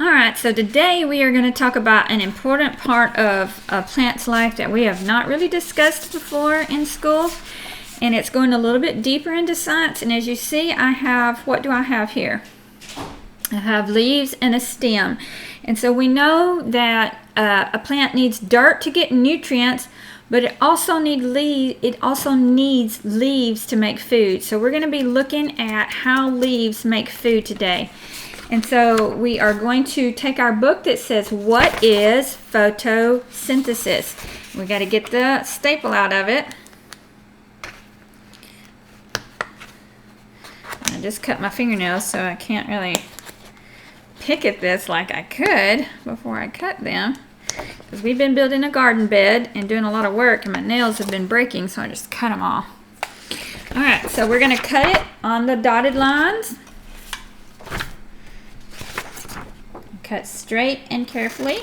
Alright, so today we are going to talk about an important part of a plant's life that we have not really discussed before in school. And it's going a little bit deeper into science. And as you see, I have, what do I have here? I have leaves and a stem. And so we know that a plant needs dirt to get nutrients, but it also needs leaves to make food. So we're going to be looking at how leaves make food today. And so we are going to take our book that says, "What is photosynthesis?" We got to get the staple out of it. I just cut my fingernails, so I can't really pick at this like I could before I cut them. Because we've been building a garden bed and doing a lot of work, and my nails have been breaking, so I just cut them all. Alright, so we're going to cut it on the dotted lines. Cut straight and carefully.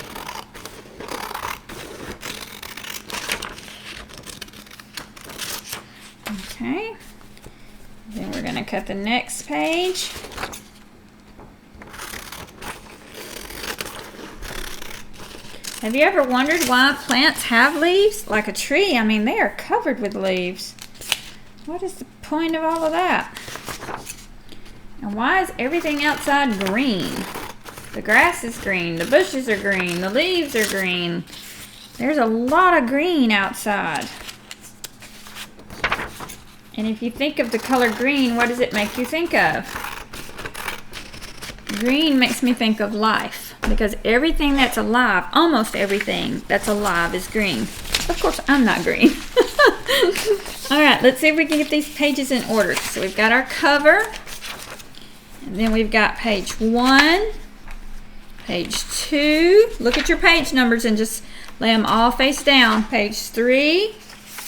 Okay. Then we're going to cut the next page. Have you ever wondered why plants have leaves? Like a tree, I mean, they are covered with leaves. What is the point of all of that? And why is everything outside green? The grass is green, the bushes are green, the leaves are green. There's a lot of green outside. And if you think of the color green, what does it make you think of? Green makes me think of life, because everything that's alive, almost everything that's alive is green. Of course, I'm not green. Alright, let's see if we can get these pages in order. So we've got our cover, and then we've got page 1, page 2. Look at your page numbers and just lay them all face down. Page 3,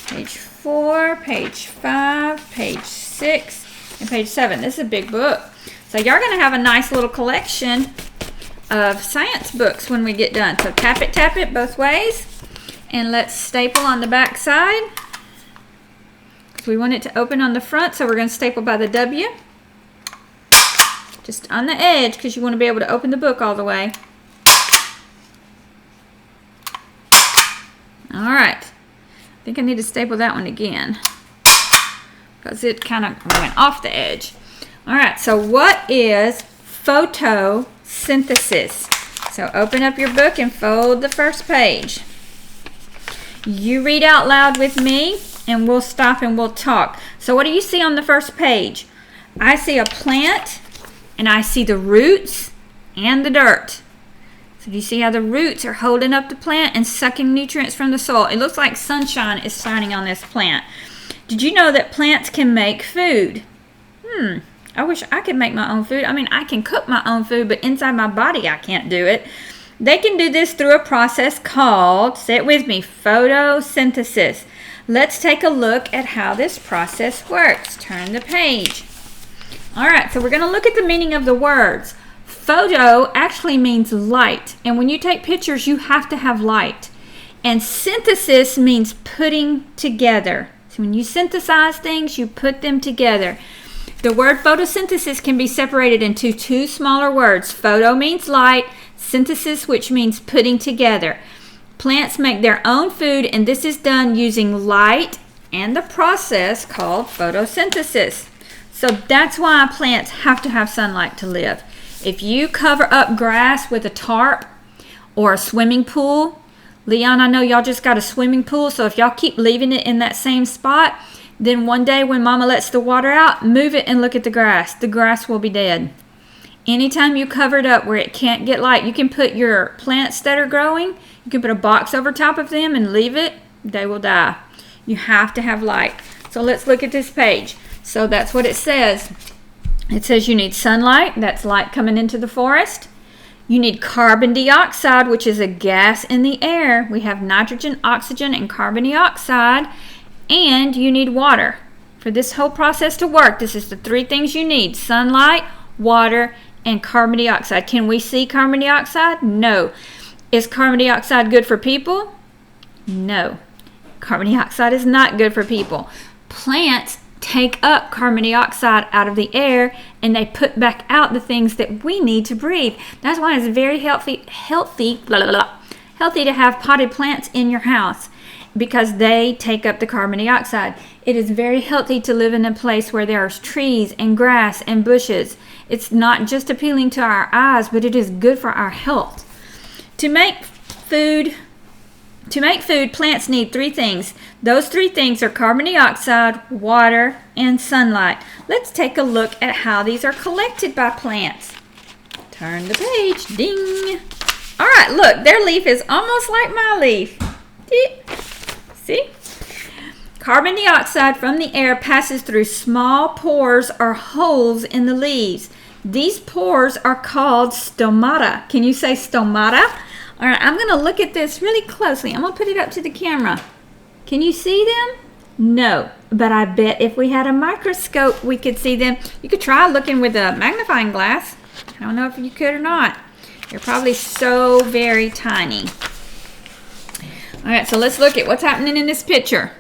page 4, page 5, page 6, and page 7. This is a big book. So you're going to have a nice little collection of science books when we get done. So tap it both ways. And let's staple on the back side. We want it to open on the front, so we're going to staple by the W. Just on the edge, because you want to be able to open the book all the way. Alright. I think I need to staple that one again, because it kind of went off the edge. Alright, so what is photosynthesis? So open up your book and fold the first page. You read out loud with me, and we'll stop and we'll talk. So what do you see on the first page? I see a plant, and I see the roots and the dirt. So do you see how the roots are holding up the plant and sucking nutrients from the soil? It looks like sunshine is shining on this plant. Did you know that plants can make food? I wish I could make my own food. I mean, I can cook my own food, but inside my body I can't do it. They can do this through a process called, say it with me, photosynthesis. Let's take a look at how this process works. Turn the page. Alright, so we're going to look at the meaning of the words. Photo actually means light, and when you take pictures, you have to have light. And synthesis means putting together. So when you synthesize things, you put them together. The word photosynthesis can be separated into two smaller words. Photo means light, synthesis, which means putting together. Plants make their own food, and this is done using light and the process called photosynthesis. So that's why plants have to have sunlight to live. If you cover up grass with a tarp or a swimming pool, Leon, I know y'all just got a swimming pool, so if y'all keep leaving it in that same spot, then one day when Mama lets the water out, move it and look at the grass. The grass will be dead. Anytime you cover it up where it can't get light, you can put your plants that are growing, you can put a box over top of them and leave it, they will die. You have to have light. So let's look at this page. So that's what it says. It says you need sunlight, that's light coming into the forest. You need carbon dioxide, which is a gas in the air. We have nitrogen, oxygen, and carbon dioxide. And you need water. For this whole process to work, this is the three things you need: sunlight, water, and carbon dioxide. Can we see carbon dioxide? No. Is carbon dioxide good for people? No. Carbon dioxide is not good for people. Plants take up carbon dioxide out of the air, and they put back out the things that we need to breathe. That's why it's very healthy to have potted plants in your house, because they take up the carbon dioxide. It is very healthy to live in a place where there's trees and grass and bushes. It's not just appealing to our eyes, but it is good for our health. To make food, plants need 3 things. Those 3 things are carbon dioxide, water, and sunlight. Let's take a look at how these are collected by plants. Turn the page. Ding! All right, look, their leaf is almost like my leaf. See? Carbon dioxide from the air passes through small pores or holes in the leaves. These pores are called stomata. Can you say stomata? All right, I'm going to look at this really closely. I'm going to put it up to the camera. Can you see them? No, but I bet if we had a microscope, we could see them. You could try looking with a magnifying glass. I don't know if you could or not. They're probably so very tiny. All right, so let's look at what's happening in this picture.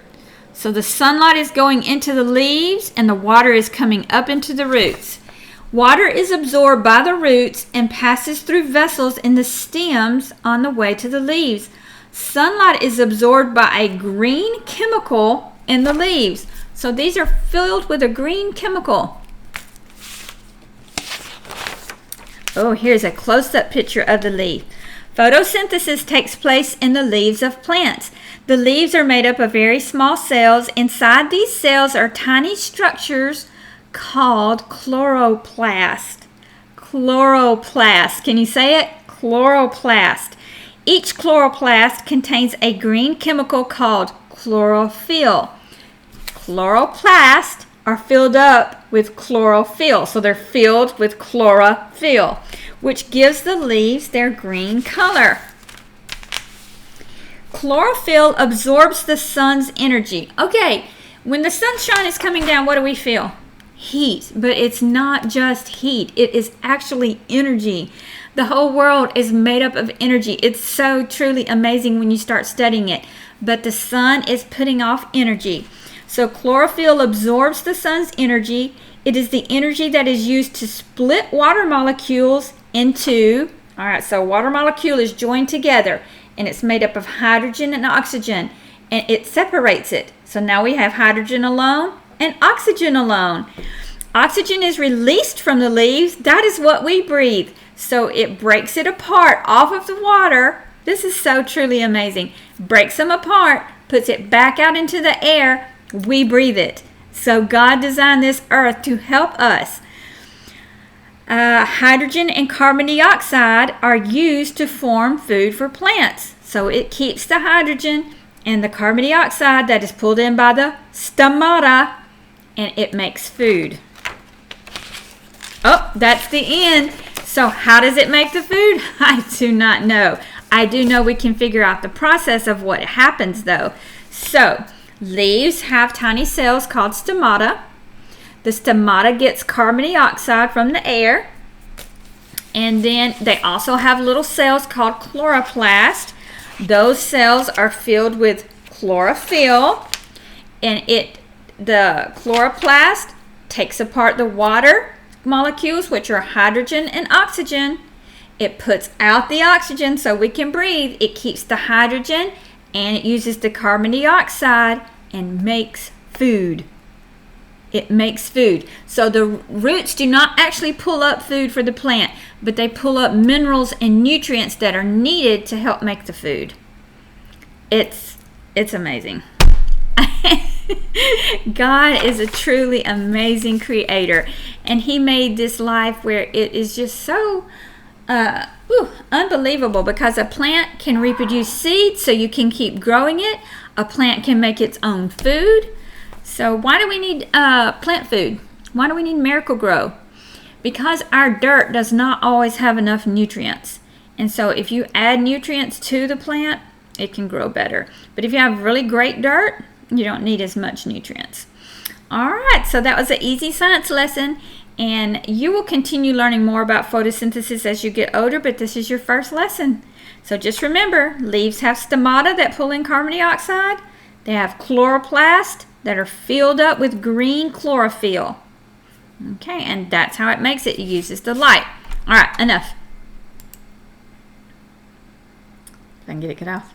So the sunlight is going into the leaves, and the water is coming up into the roots. Water is absorbed by the roots and passes through vessels in the stems on the way to the leaves. Sunlight is absorbed by a green chemical in the leaves. So these are filled with a green chemical. Oh, here's a close-up picture of the leaf. Photosynthesis takes place in the leaves of plants. The leaves are made up of very small cells. Inside these cells are tiny structures called chloroplast. Chloroplast. Can you say it? Chloroplast. Each chloroplast contains a green chemical called chlorophyll. Chloroplasts are filled up with chlorophyll, so they're filled with chlorophyll, which gives the leaves their green color. Chlorophyll absorbs the sun's energy. Okay, when the sunshine is coming down, what do we feel? Heat, but it's not just heat. It is actually energy. The whole world is made up of energy. It's so truly amazing when you start studying it. But the sun is putting off energy. So chlorophyll absorbs the sun's energy. It is the energy that is used to split water molecules into, all right, so water molecule is joined together, and it's made up of hydrogen and oxygen, and it separates it. So now we have hydrogen alone and oxygen alone. Oxygen is released from the leaves. That is what we breathe. So it breaks it apart off of the water. This is so truly amazing. Breaks them apart, puts it back out into the air. We breathe it. So God designed this earth to help us. Hydrogen and carbon dioxide are used to form food for plants. So it keeps the hydrogen and the carbon dioxide that is pulled in by the stomata, and it makes food. Oh, that's the end. So how does it make the food? I do not know. I do know we can figure out the process of what happens though. So leaves have tiny cells called stomata. The stomata gets carbon dioxide from the air. And then they also have little cells called chloroplast. Those cells are filled with chlorophyll. And the chloroplast takes apart the water molecules, which are hydrogen and oxygen. It puts out the oxygen so we can breathe. It keeps the hydrogen, and it uses the carbon dioxide and makes food. It makes food. So the roots do not actually pull up food for the plant, but they pull up minerals and nutrients that are needed to help make the food. It's amazing. God is a truly amazing creator, and he made this life where it is just so unbelievable, because a plant can reproduce seeds so you can keep growing it. A plant can make its own food. So why do we need plant food? Why do we need Miracle-Gro? Because our dirt does not always have enough nutrients. And so if you add nutrients to the plant, it can grow better. But if you have really great dirt, you don't need as much nutrients. All right, so that was an easy science lesson. And you will continue learning more about photosynthesis as you get older, but this is your first lesson. So just remember, leaves have stomata that pull in carbon dioxide. They have chloroplast that are filled up with green chlorophyll. Okay, and that's how it makes it. It uses the light. All right, enough. If I can get it cut off.